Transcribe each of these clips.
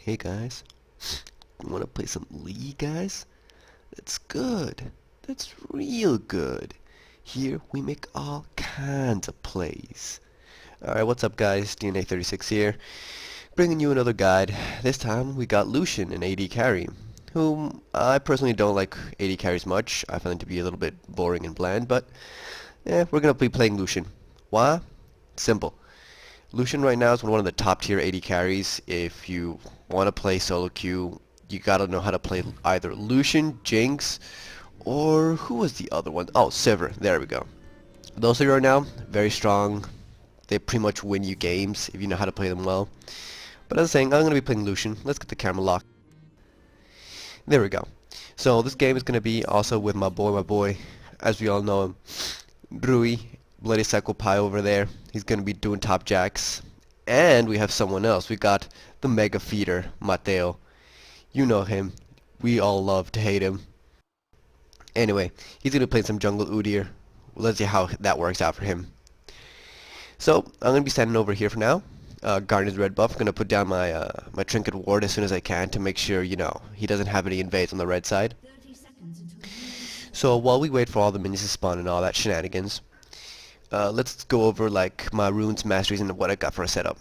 Hey guys, wanna play some League, guys? That's good. That's real good. Here we make all kinds of plays. Alright, what's up guys? DNA36 here, bringing you another guide. This time we got Lucian, an AD carry, whom I personally don't like AD carries much. I find them to be a little bit boring and bland, but we're gonna be playing Lucian. Why? Simple. Lucian right now is one of the top tier AD carries. If you want to play solo queue, you gotta know how to play either Lucian, Jinx, or who was the other one? Oh, Sivir. There we go. Those three right now, very strong. They pretty much win you games if you know how to play them well. But as I was saying, I'm going to be playing Lucian. Let's get the camera locked. There we go. So this game is going to be also with my boy, as we all know him, Rui, Bloody Psycho Pie over there. He's going to be doing top jacks. And we have someone else. We got the mega feeder, Mateo. You know him. We all love to hate him. Anyway, he's going to play some jungle Udyr. Let's see how that works out for him. So, I'm going to be standing over here for now. Guarding red buff. I'm going to put down my my trinket ward as soon as I can to make sure, you know, he doesn't have any invades on the red side. So, while we wait for all the minions to spawn and all that shenanigans, let's go over like my runes, masteries, and what I got for a setup.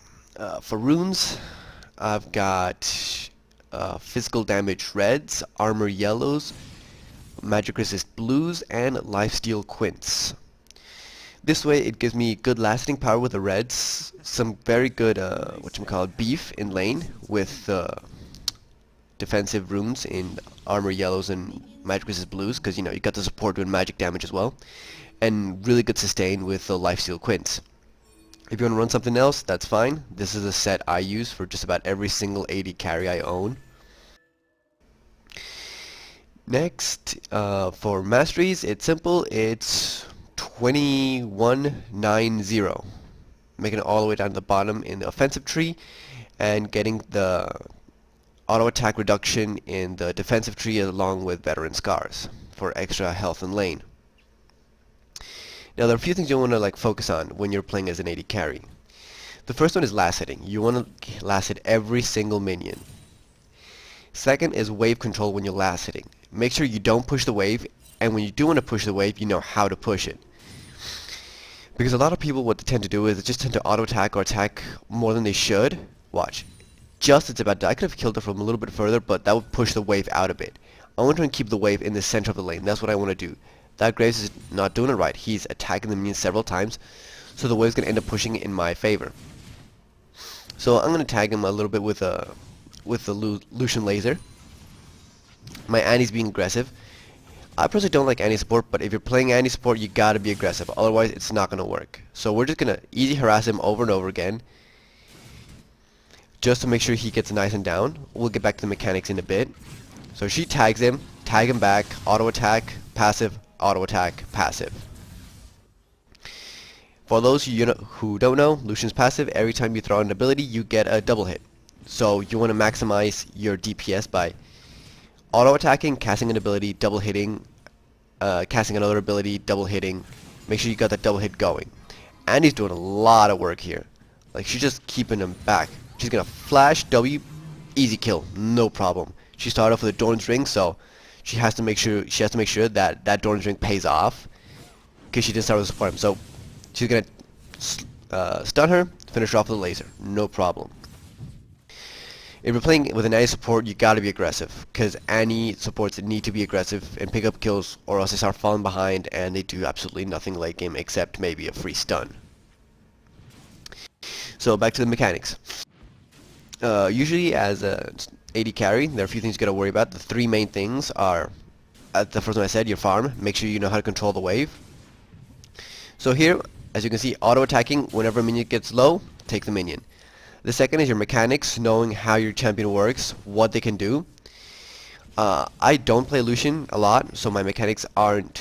For runes, I've got physical damage reds, armor yellows, magic resist blues, and lifesteal quints. This way it gives me good lasting power with the reds, some very good beef in lane with defensive runes in armor yellows and magic resist blues, because you know you got the support doing magic damage as well, and really good sustain with the lifesteal quints. If you want to run something else, that's fine. This is a set I use for just about every single AD carry I own. Next, for masteries, it's simple. It's 2190, making it all the way down to the bottom in the offensive tree, and getting the auto attack reduction in the defensive tree along with veteran scars for extra health in lane. Now there are a few things you want to like focus on when you're playing as an AD carry. The first one is last hitting. You want to last hit every single minion. Second is wave control when you're last hitting. Make sure you don't push the wave, and when you do want to push the wave, you know how to push it. Because a lot of people, what they tend to do is they just tend to auto attack or attack more than they should. Watch. Just it's about to, I could have killed her from a little bit further, but that would push the wave out a bit. I want to keep the wave in the center of the lane. That's what I want to do. That Graves is not doing it right. He's attacking the minions several times, so the wave's going to end up pushing it in my favor. So I'm going to tag him a little bit with the Lucian laser. My Annie's being aggressive. I personally don't like Annie support, but if you're playing Annie support, you gotta be aggressive. Otherwise, it's not gonna work. So we're just gonna easy harass him over and over again, just to make sure he gets nice and down. We'll get back to the mechanics in a bit. So she tags him, tag him back, auto attack, passive, auto attack, passive. For those who don't know, Lucian's passive, every time you throw an ability, you get a double hit. So you want to maximize your DPS by auto attacking, casting an ability, double hitting, casting another ability, double hitting. Make sure you got that double hit going. And he's doing a lot of work here. Like, she's just keeping him back. She's gonna flash W, easy kill, no problem. She started off with a Doran's ring, so she has to make sure that that Doran's ring pays off, because she didn't start with support him. So she's gonna stun her, finish her off with a laser, no problem. If you're playing with an Annie support, you gotta be aggressive, because Annie supports need to be aggressive and pick up kills, or else they start falling behind and they do absolutely nothing late game except maybe a free stun. So back to the mechanics. Usually as a AD carry, there are a few things you gotta worry about. The three main things are, the first one I said, your farm. Make sure you know how to control the wave. So here, as you can see, auto attacking, whenever a minion gets low, take the minion. The second is your mechanics, knowing how your champion works, what they can do. I don't play Lucian a lot, so my mechanics aren't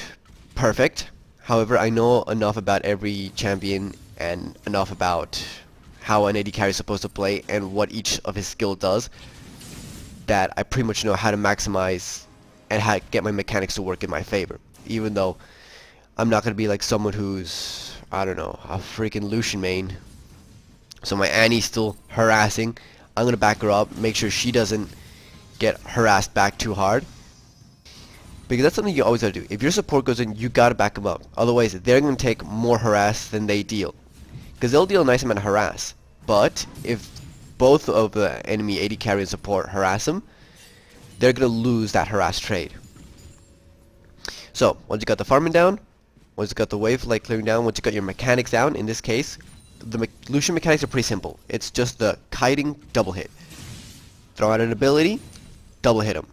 perfect. However, I know enough about every champion and enough about how an AD carry is supposed to play and what each of his skill does, that I pretty much know how to maximize and how to get my mechanics to work in my favor. Even though I'm not going to be like someone who's, I don't know, a freaking Lucian main. So my Annie's still harassing. I'm gonna back her up, make sure she doesn't get harassed back too hard. Because that's something you always gotta do. If your support goes in, you gotta back them up. Otherwise, they're gonna take more harass than they deal. Because they'll deal a nice amount of harass. But if both of the enemy AD carry and support harass them, they're gonna lose that harass trade. So, once you got the farming down, once you got the wave like clearing down, once you got your mechanics down, in this case, the Lucian mechanics are pretty simple. It's just the kiting double hit. Throw out an ability, double hit him.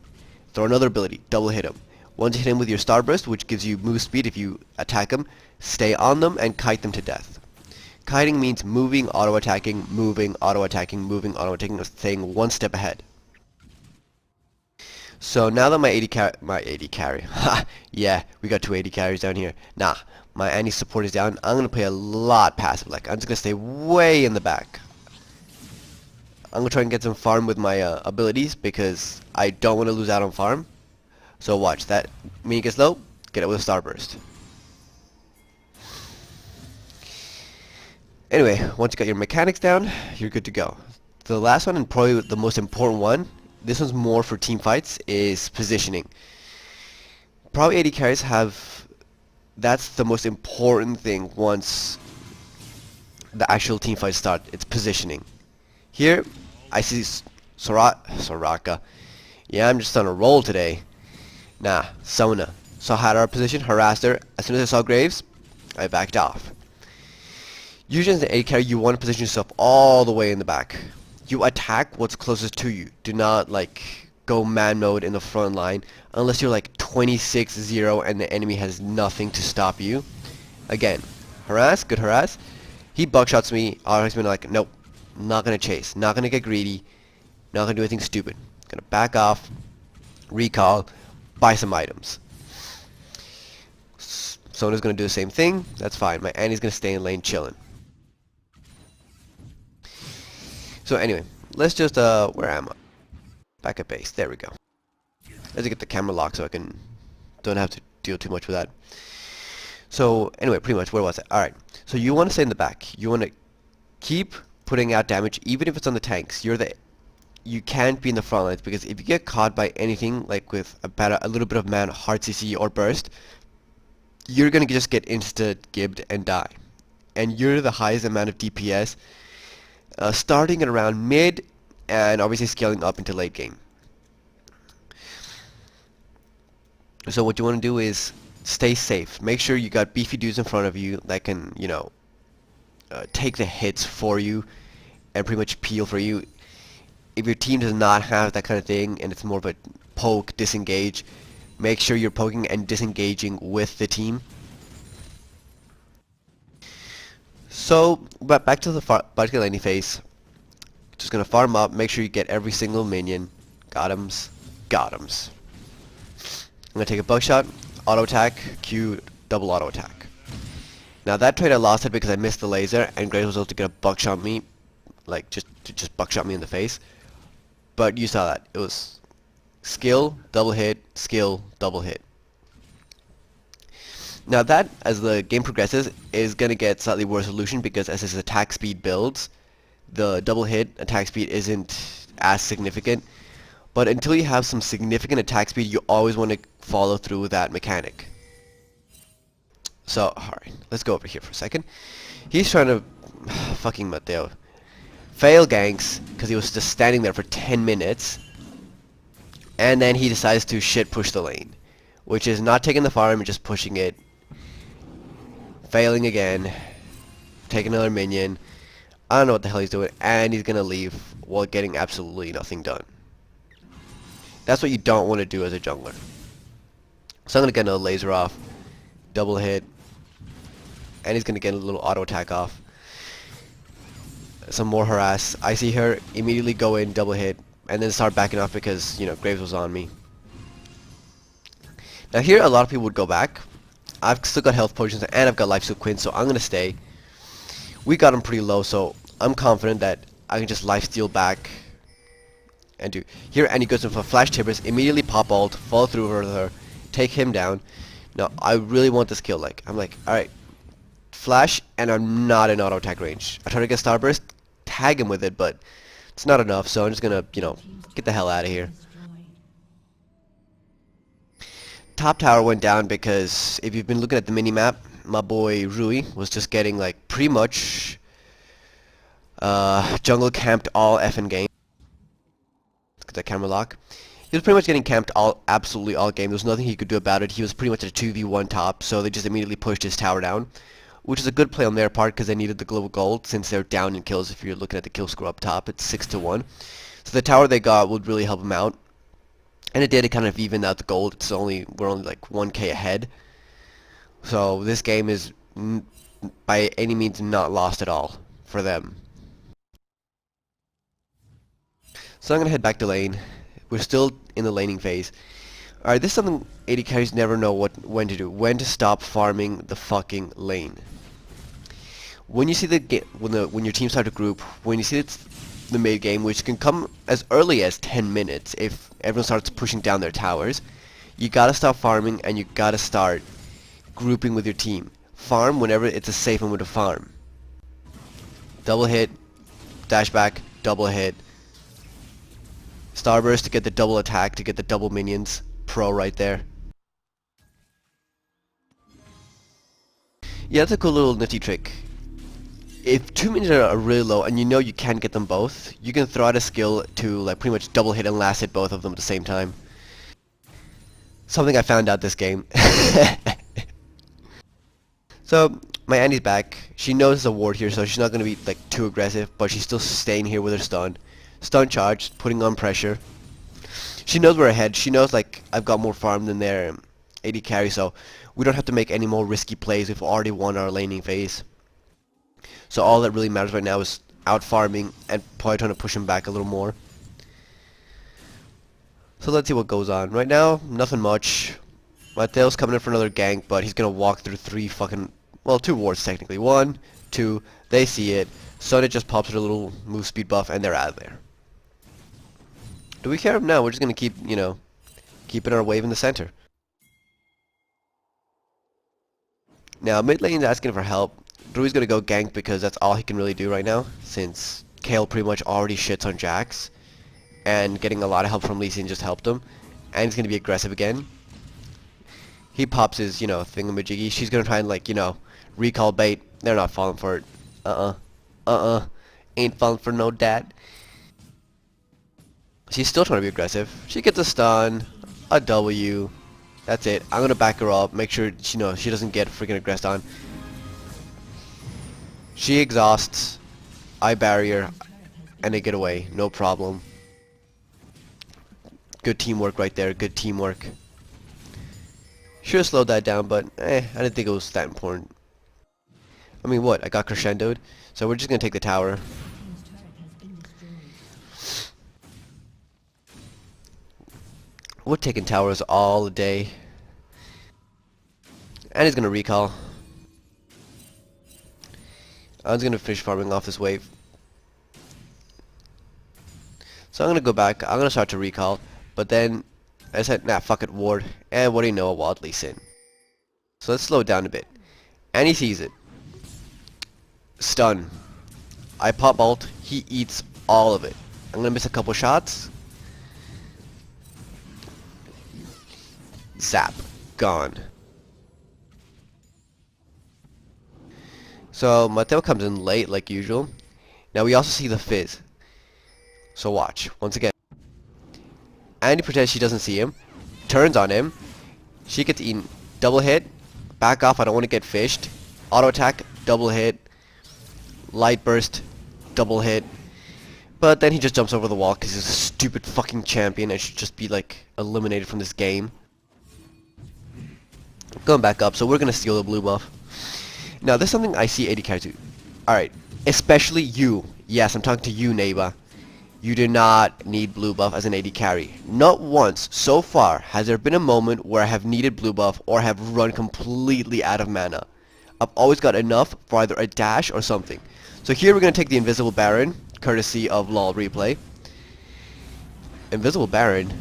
Throw another ability, double hit him. Once you hit him with your starburst, which gives you move speed if you attack them, stay on them and kite them to death. Kiting means moving, auto-attacking, moving, auto-attacking, moving, auto-attacking, staying one step ahead. So now that my AD carry, ha, yeah, we got 2 AD carries down here. Nah, my anti-support is down. I'm gonna play a lot passive, like I'm just gonna stay way in the back. I'm gonna try and get some farm with my abilities because I don't want to lose out on farm. So watch that. Mini gets low, get it with a starburst. Anyway, once you got your mechanics down, you're good to go. The last one, and probably the most important one, this one's more for team fights, is positioning. Probably AD carries have, that's the most important thing once the actual team fights start. It's positioning. Here, I see Soraka. Yeah, I'm just on a roll today. Nah, Sona. Saw had our position, harassed her. As soon as I saw Graves, I backed off. Usually as an AD carry, you want to position yourself all the way in the back. You attack what's closest to you. Do not like go man mode in the front line unless you're like 26-0 and the enemy has nothing to stop you. Again, harass, good harass. He buckshots me. Auto's been like, nope, not gonna chase, not gonna get greedy, not gonna do anything stupid. Gonna back off, recall, buy some items. Sona's gonna do the same thing. That's fine. My Annie's gonna stay in lane chilling. So anyway, let's just where am I? Back at base. There we go. Let's get the camera locked so I don't have to deal too much with that. So anyway, pretty much where was I? Alright. So you want to stay in the back. You want to keep putting out damage even if it's on the tanks. You can't be in the front lines because if you get caught by anything like with a little bit of mana, hard CC or burst, you're gonna just get insta-gibbed and die. And you're the highest amount of DPS starting at around mid and obviously scaling up into late game. So what you want to do is stay safe. Make sure you got beefy dudes in front of you that can, you know, take the hits for you and pretty much peel for you. If your team does not have that kind of thing and it's more of a poke, disengage, make sure you're poking and disengaging with the team. So, but back to the laning phase. Just gonna farm up, make sure you get every single minion. Got'ems. Got'ems. I'm gonna take a buckshot, auto attack, Q, double auto attack. Now that trade I lost it because I missed the laser and Graves was able to get a buckshot me, like just buckshot me in the face. But you saw that. It was skill, double hit, skill, double hit. Now that, as the game progresses, is going to get slightly worse Lucian because as his attack speed builds, the double hit attack speed isn't as significant. But until you have some significant attack speed, you always want to follow through with that mechanic. So, alright, let's go over here for a second. He's trying to, fucking Mateo, fail ganks because he was just standing there for 10 minutes. And then he decides to shit push the lane, which is not taking the farm and just pushing it. Failing again, take another minion, I don't know what the hell he's doing, and he's gonna leave while getting absolutely nothing done. That's what you don't want to do as a jungler. So I'm gonna get another laser off, double hit, and he's gonna get a little auto attack off. Some more harass. I see her immediately go in, double hit, and then start backing off because, you know, Graves was on me. Now here a lot of people would go back. I've still got health potions and I've got life steal Quinn, so I'm gonna stay. We got him pretty low, so I'm confident that I can just life steal back and do here. And he goes in for flash tibbers, immediately pop ult, follow through with her, take him down. Now I really want this kill. Like I'm like, all right, flash, and I'm not in auto attack range. I try to get starburst, tag him with it, but It's not enough, so I'm just gonna, you know, get the hell out of here. Top tower went down because if you've been looking at the mini-map, my boy Rui was just getting like pretty much jungle camped all effing game. Let's get that camera lock. He was pretty much getting camped absolutely all game. There was nothing he could do about it. He was pretty much a 2v1 top, so they just immediately pushed his tower down, which is a good play on their part because they needed the global gold since they're down in kills. If you're looking at the kill score up top, it's 6-1. So the tower they got would really help them out. And it did. It kind of evened out the gold. We're only like 1k ahead. So this game is by any means not lost at all for them. So I'm gonna head back to lane. We're still in the laning phase. Alright, this is something AD carries never know when to do. When to stop farming the fucking lane. When you see when your team start to group, when you see the mid game, which can come as early as 10 minutes if everyone starts pushing down their towers, you gotta stop farming and you gotta start grouping with your team. Farm whenever it's a safe moment to farm. Double hit, dash back, double hit. Starburst to get the double attack, to get the double minions. Pro right there. Yeah, that's a cool little nifty trick. If 2 minions are really low and you know you can't get them both, you can throw out a skill to like pretty much double hit and last hit both of them at the same time. Something I found out this game. So my Annie's back. She knows there's a ward here, so she's not gonna be like too aggressive, but she's still staying here with her stun. Stun charge, putting on pressure. She knows we're ahead. She knows like I've got more farm than their AD carry, so we don't have to make any more risky plays. We've already won our laning phase. So all that really matters right now is out farming and probably trying to push him back a little more. So let's see what goes on. Right now, nothing much. Mateo's coming in for another gank, but he's gonna walk through 2 wards technically. 1, 2, they see it. Sona just pops her little move speed buff and they're out of there. Do we care? No, we're just gonna keep, you know, keeping our wave in the center. Now mid lane's asking for help. Drui's gonna go gank because that's all he can really do right now, since Kale pretty much already shits on Jax, and getting a lot of help from Lucian just helped him, and he's gonna be aggressive again. He pops his, you know, thingamajiggy. She's gonna try and like, you know, recall bait. They're not falling for it. Ain't falling for no dat. She's still trying to be aggressive. She gets a stun, a W. That's it. I'm gonna back her up, make sure she knows she doesn't get freaking aggressed on. She exhausts, I barrier, and they get away. No problem. Good teamwork right there. Good teamwork. Should have slowed that down, but I didn't think it was that important. I mean, what? I got crescendoed, so we're just gonna take the tower. We're taking towers all day. And he's gonna recall. I'm just gonna finish farming off this wave. So I'm gonna go back. I'm gonna start to recall, but then I said, nah, fuck it, ward. And what do you know, a Wadley sin. So let's slow it down a bit. And he sees it. Stun. I pop ult. He eats all of it. I'm gonna miss a couple shots. Zap. Gone. So Mateo comes in late like usual. Now we also see the fizz. So watch. Once again. Andy pretends she doesn't see him. Turns on him. She gets eaten. Double hit. Back off. I don't want to get fished. Auto attack. Double hit. Light burst. Double hit. But then he just jumps over the wall because he's a stupid fucking champion and should just be like eliminated from this game. Going back up. So we're going to steal the blue buff. Now there's something I see AD carries do. Alright. Especially you. Yes, I'm talking to you, neighbor. You do not need blue buff as an AD carry. Not once so far has there been a moment where I have needed blue buff or have run completely out of mana. I've always got enough for either a dash or something. So here we're going to take the Invisible Baron, courtesy of LOL Replay. Invisible Baron?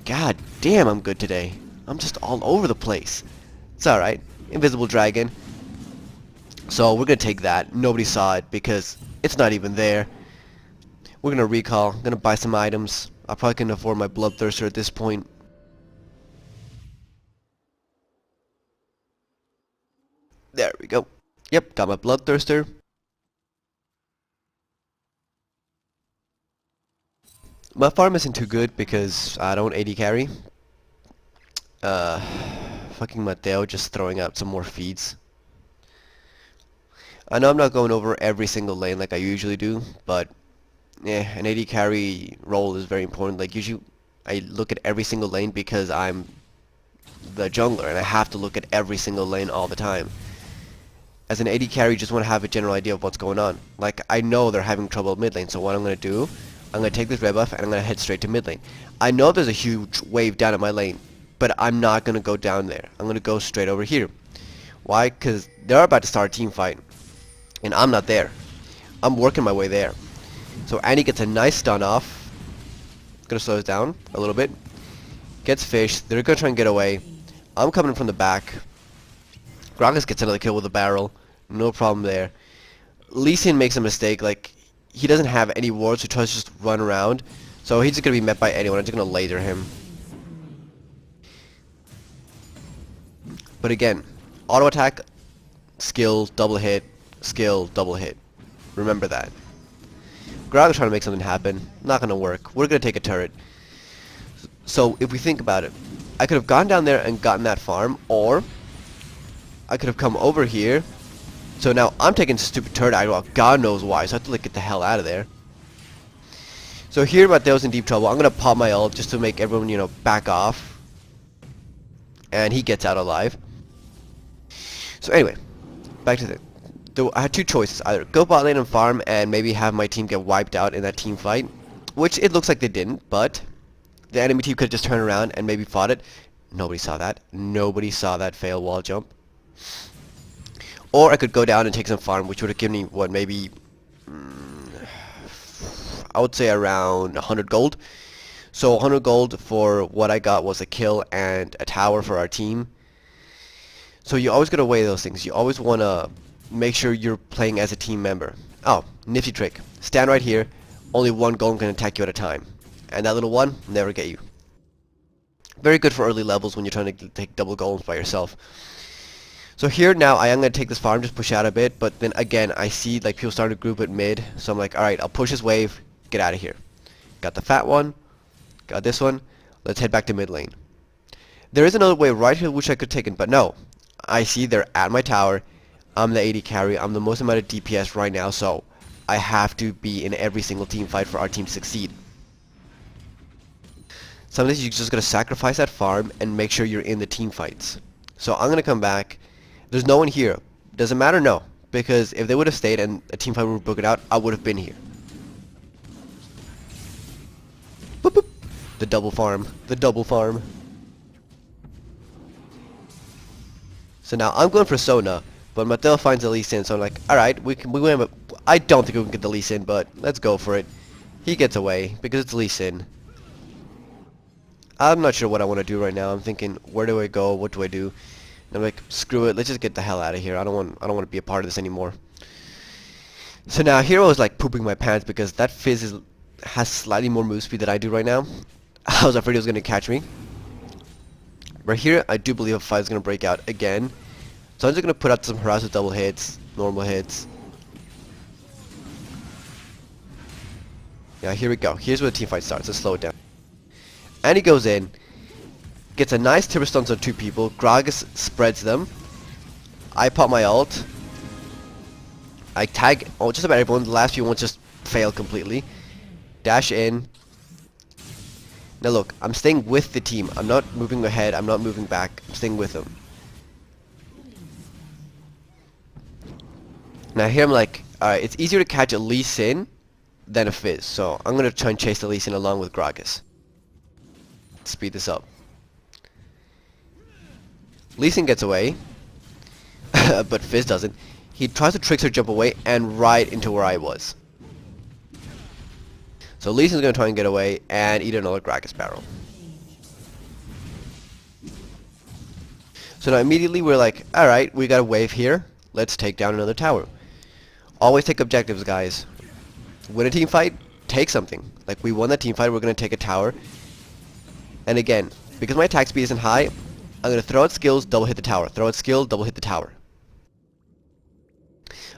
God damn, I'm good today. I'm just all over the place. It's alright. Invisible Dragon. So we're going to take that. Nobody saw it because it's not even there. We're gonna recall. I'm gonna buy some items. I probably can afford my bloodthirster at this point. There we go. Yep, got my bloodthirster. My farm isn't too good because I don't AD carry. Fucking Mateo just throwing out some more feeds. I know I'm not going over every single lane like I usually do, but yeah, an AD carry role is very important. Like usually I look at every single lane because I'm the jungler and I have to look at every single lane all the time. As an AD carry, you just want to have a general idea of what's going on. Like I know they're having trouble mid lane, so what I'm going to do, I'm going to take this red buff and I'm going to head straight to mid lane. I know there's a huge wave down in my lane, but I'm not going to go down there. I'm going to go straight over here. Why? Because they're about to start a team fight. And I'm not there. I'm working my way there. So Annie gets a nice stun off. Gonna slow us down a little bit. Gets fish. They're gonna try and get away. I'm coming from the back. Gragas gets another kill with a barrel. No problem there. Lucian makes a mistake. Like, he doesn't have any wards, so he tries to just run around. So he's just gonna be met by anyone. I'm just gonna laser him. But again, auto attack, skill, double hit, skill, double hit. Remember that. Gragas trying to make something happen. Not gonna work. We're gonna take a turret. So if we think about it, I could have gone down there and gotten that farm, or I could have come over here. So now I'm taking stupid turret aggro. God knows why. So I have to like get the hell out of there. So here Mateo's in deep trouble. I'm gonna pop my ult just to make everyone, you know, back off. And he gets out alive. So anyway, back to the I had two choices, either go bot lane and farm and maybe have my team get wiped out in that team fight, which it looks like they didn't, but the enemy team could just turn around and maybe fought it. Nobody saw that. Nobody saw that fail wall jump. Or I could go down and take some farm, which would have given me, what, maybe, I would say around 100 gold. So 100 gold for what I got was a kill and a tower for our team. So you always gotta weigh those things. You always wanna make sure you're playing as a team member. Oh, nifty trick. Stand right here. Only one golem can attack you at a time. And that little one, never get you. Very good for early levels when you're trying to take double golems by yourself. So here now I am going to take this farm, just push out a bit, but then again I see like people starting to group at mid, so I'm like, alright, I'll push this wave, get out of here. Got the fat one, got this one, let's head back to mid lane. There is another way right here which I could take it, but no. I see they're at my tower. I'm the AD carry. I'm the most amount of DPS right now, so I have to be in every single team fight for our team to succeed. Sometimes you just gotta sacrifice that farm and make sure you're in the team fights. So I'm gonna come back. There's no one here. Doesn't matter? No. Because if they would have stayed and a team fight would have broken out, I would have been here. Boop, boop. The double farm. The double farm. So now I'm going for Sona. But Mateo finds the Lee Sin, so I'm like, alright, we win, but I don't think we can get the Lee Sin, but let's go for it. He gets away, because it's Lee Sin. I'm not sure what I want to do right now. I'm thinking, where do I go? What do I do? And I'm like, screw it, let's just get the hell out of here. I don't want to be a part of this anymore. So now here I was like pooping my pants because that Fizz has slightly more move speed than I do right now. I was afraid he was going to catch me. But here I do believe a fight is going to break out again. So I'm just going to put out some harass with double hits, normal hits. Yeah, here we go. Here's where the team fight starts. Let's slow it down. And he goes in, gets a nice timber stuns on two people. Gragas spreads them. I pop my ult. I tag just about everyone. The last few ones just fail completely. Dash in. Now look, I'm staying with the team. I'm not moving ahead. I'm not moving back. I'm staying with them. Now here I'm like, alright, it's easier to catch a Lee Sin than a Fizz. So I'm going to try and chase the Lee Sin along with Gragas. Speed this up. Lee Sin gets away. But Fizz doesn't. He tries to trickster jump away and right into where I was. So Lee Sin's going to try and get away and eat another Gragas barrel. So now immediately we're like, alright, we got a wave here. Let's take down another tower. Always take objectives, guys. Win a team fight, take something. Like, we won that team fight, we're gonna take a tower. And again, because my attack speed isn't high, I'm gonna throw out skills, double hit the tower. Throw out skill, double hit the tower.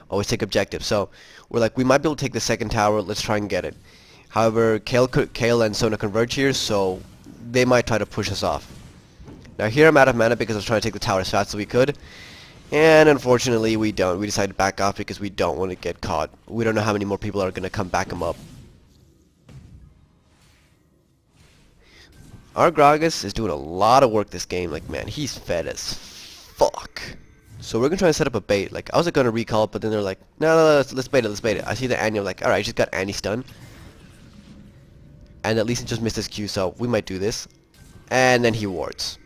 Always take objectives. So we're like, we might be able to take the second tower. Let's try and get it. However, Kayle and Sona converge here, so they might try to push us off. Now here I'm out of mana because I was trying to take the tower as fast as we could. And unfortunately we don't. We decided to back off because we don't want to get caught. We don't know how many more people are going to come back him up. Our Gragas is doing a lot of work this game. Like, man, he's fed as fuck. So we're going to try and set up a bait. Like, I was going to recall, but then they're like, no, let's bait it. I see the Annie, I'm like, alright, just got Annie stunned. And at least he just missed his Q, so we might do this. And then he wards.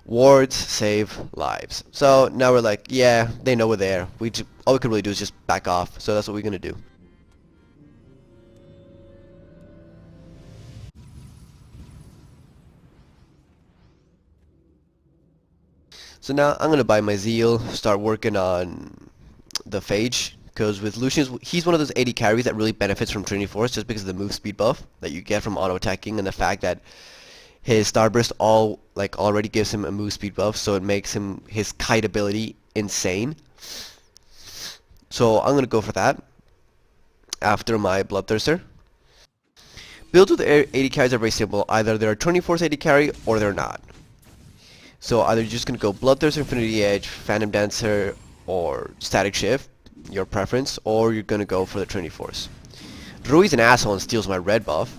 Wards save lives. So now we're like, yeah, they know we're there. All we could really do is just back off. So that's what we're going to do. So now I'm going to buy my Zeal, start working on the Phage, because with Lucian, he's one of those AD carries that really benefits from Trinity Force just because of the move speed buff that you get from auto-attacking and the fact that his Starburst already gives him a move speed buff, so it makes his kite ability insane. So I'm going to go for that after my Bloodthirster. Builds with AD carries are very simple. Either they're a Trinity Force AD carry or they're not. So either you're just going to go Bloodthirster, Infinity Edge, Phantom Dancer, or Static Shift, your preference, or you're going to go for the Trinity Force. Rui's an asshole and steals my red buff.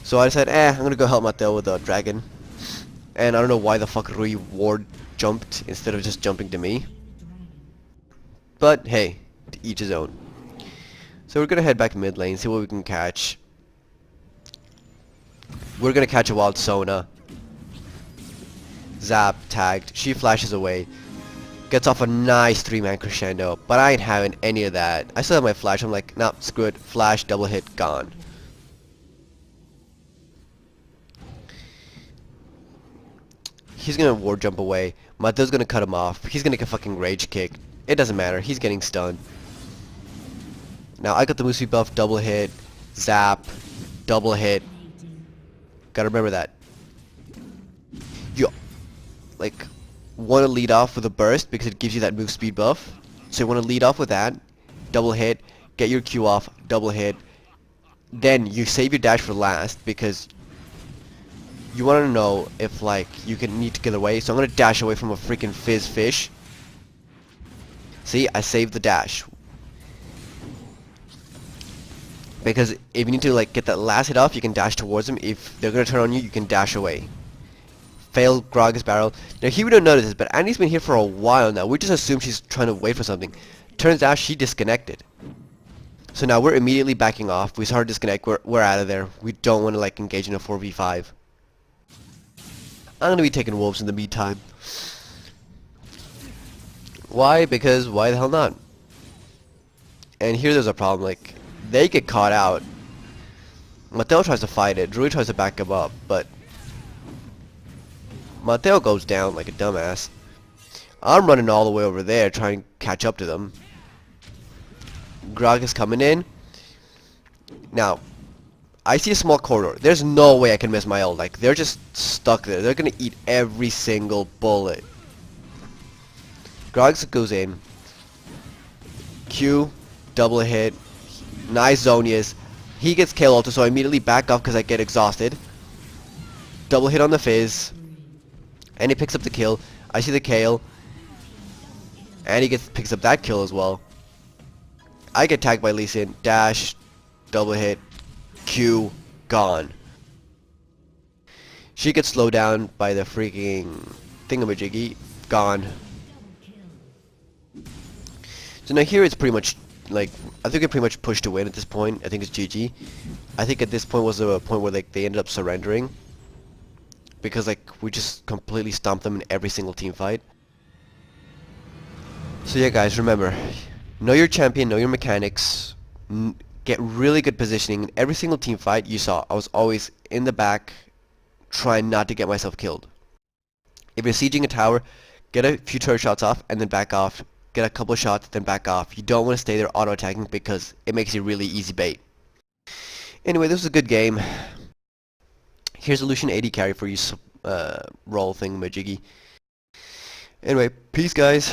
So I decided, I'm going to go help Mateo with the dragon. And I don't know why the fuck Rui ward jumped instead of just jumping to me. But hey, to each his own. So we're going to head back mid lane, see what we can catch. We're going to catch a wild Sona. Zap, tagged, she flashes away, gets off a nice 3-man crescendo, but I ain't having any of that. I still have my flash, I'm like, nah, screw it, flash, double hit, gone. He's gonna ward jump away, Mateo's gonna cut him off, he's gonna get fucking rage kick, it doesn't matter, he's getting stunned. Now I got the Musi buff, double hit, zap, double hit, gotta remember that. Like, want to lead off with a burst because it gives you that move speed buff. So you want to lead off with that, double hit, get your Q off, double hit. Then you save your dash for last because you want to know if like you need to get away. So I'm going to dash away from a freaking fizz fish. See, I saved the dash. Because if you need to like get that last hit off, you can dash towards them. If they're going to turn on you, you can dash away. Failed Gragas barrel. Now here we don't notice this, but Annie's been here for a while now. We just assume she's trying to wait for something. Turns out she disconnected. So now we're immediately backing off. We saw her disconnect. We're out of there. We don't want to like engage in a 4v5. I'm gonna be taking wolves in the meantime. Why? Because why the hell not? And here there's a problem. Like they get caught out. Mateo tries to fight it. Rui tries to back him up, but Mateo goes down like a dumbass. I'm running all the way over there trying to catch up to them. Grog is coming in. Now, I see a small corridor. There's no way I can miss my ult. Like, they're just stuck there. They're gonna eat every single bullet. Grog goes in. Q, double hit. Nice Zonius. He gets Kayle ulted, so I immediately back off because I get exhausted. Double hit on the Fizz. And he picks up the kill. I see the Kayle. And he picks up that kill as well. I get tagged by Lucian. Dash. Double hit. Q. Gone. She gets slowed down by the freaking thingamajiggy. Gone. So now here it's pretty much like, I think I pretty much pushed to win at this point. I think it's GG. I think at this point was a point where like they ended up surrendering. Because like we just completely stomped them in every single team fight. So yeah guys, remember, know your champion, know your mechanics, get really good positioning. In every single team fight you saw, I was always in the back trying not to get myself killed. If you're sieging a tower, get a few turret shots off and then back off. Get a couple shots, then back off. You don't want to stay there auto-attacking because it makes you really easy bait. Anyway, this was a good game. Here's a Lucian AD carry for you roll thingamajiggy. Anyway, peace guys.